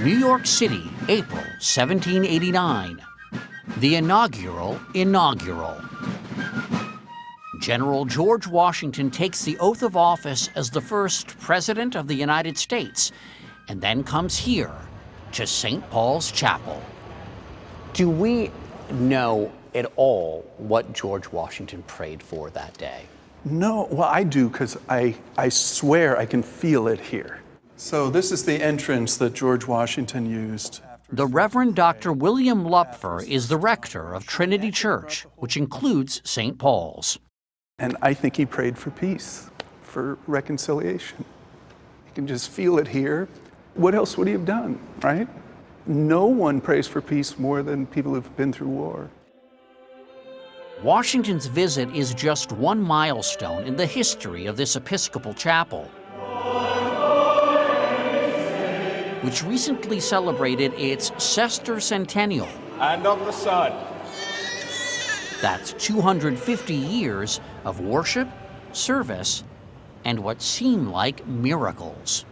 New York City, April 1789. The Inaugural. General George Washington takes the oath of office as the first President of the United States, and then comes here to St. Paul's Chapel. Do we know at all what George Washington prayed for that day? No, well, I do, because I swear I can feel it here. So this is the entrance that George Washington used. The Reverend Dr. William Lupfer is the rector of Trinity Church, which includes St. Paul's. And I think he prayed for peace, for reconciliation. You can just feel it here. What else would he have done, right? No one prays for peace more than people who've been through war. Washington's visit is just one milestone in the history of this Episcopal chapel, which recently celebrated its sesquicentennial. And of the Son. That's 250 years of worship, service, and what seem like miracles.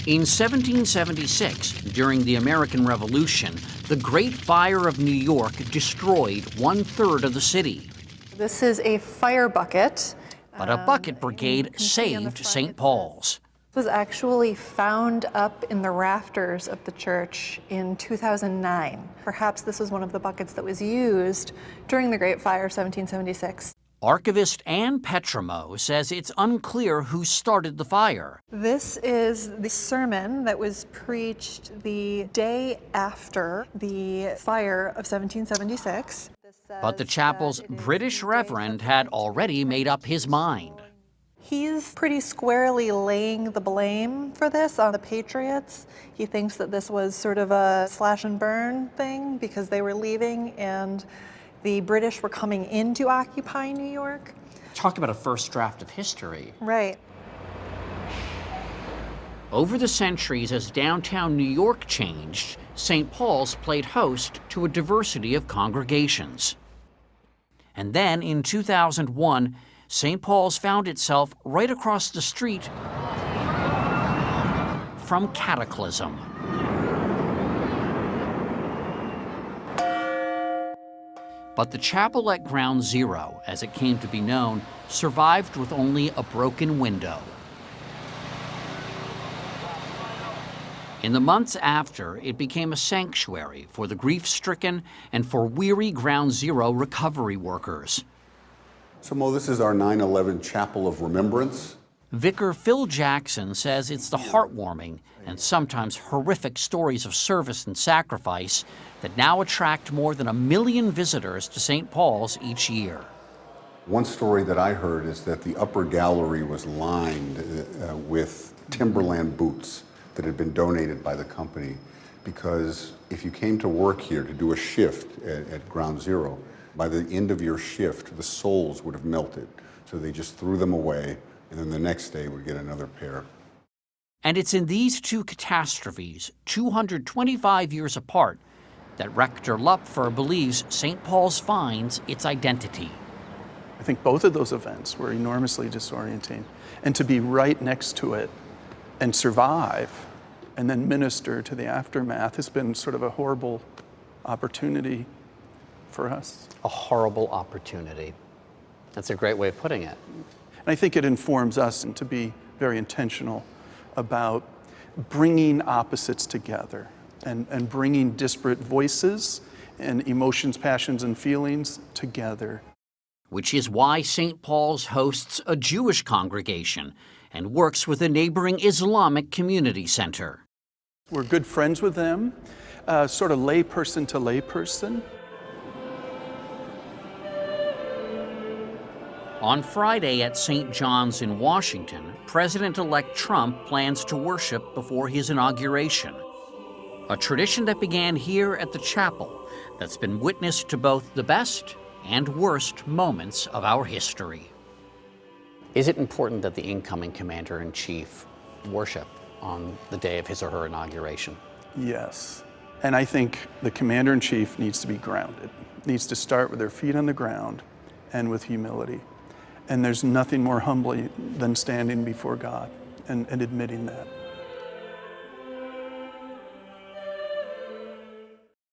In 1776, during the American Revolution, the Great Fire of New York destroyed 1/3 of the city. This is a fire bucket. But a bucket brigade saved St. Paul's. It was actually found up in the rafters of the church in 2009. Perhaps this was one of the buckets that was used during the Great Fire of 1776. Archivist Anne Petramo says it's unclear who started the fire. This is the sermon that was preached the day after the fire of 1776. But the chapel's British reverend had already made up his mind. He's pretty squarely laying the blame for this on the Patriots. He thinks that this was sort of a slash and burn thing because they were leaving and the British were coming in to occupy New York. Talk about a first draft of history. Right. Over the centuries, as downtown New York changed, St. Paul's played host to a diversity of congregations. And then in 2001, St. Paul's found itself right across the street from Cataclysm. But the chapel at Ground Zero, as it came to be known, survived with only a broken window. In the months after, it became a sanctuary for the grief-stricken and for weary Ground Zero recovery workers. So, Mo, this is our 9/11 Chapel of Remembrance. Vicar Phil Jackson says it's the heartwarming and sometimes horrific stories of service and sacrifice that now attract more than 1 million visitors to St. Paul's each year. One story that I heard is that the upper gallery was lined with Timberland boots that had been donated by the company, because if you came to work here to do a shift at Ground Zero, by the end of your shift, the soles would have melted. So they just threw them away, and then the next day would get another pair. And it's in these two catastrophes, 225 years apart, that Rector Lupfer believes St. Paul's finds its identity. I think both of those events were enormously disorienting. And to be right next to it and survive and then minister to the aftermath has been sort of a horrible opportunity for us. A horrible opportunity. That's a great way of putting it. And I think it informs us to be very intentional about bringing opposites together and bringing disparate voices and emotions, passions, and feelings together. Which is why St. Paul's hosts a Jewish congregation and works with a neighboring Islamic community center. We're good friends with them, sort of layperson to layperson. On Friday at St. John's in Washington, President-elect Trump plans to worship before his inauguration. A tradition that began here at the chapel that's been witness to both the best and worst moments of our history. Is it important that the incoming commander-in-chief worship on the day of his or her inauguration? Yes. And I think the commander-in-chief needs to be grounded, needs to start with their feet on the ground and with humility. And there's nothing more humbling than standing before God and admitting that.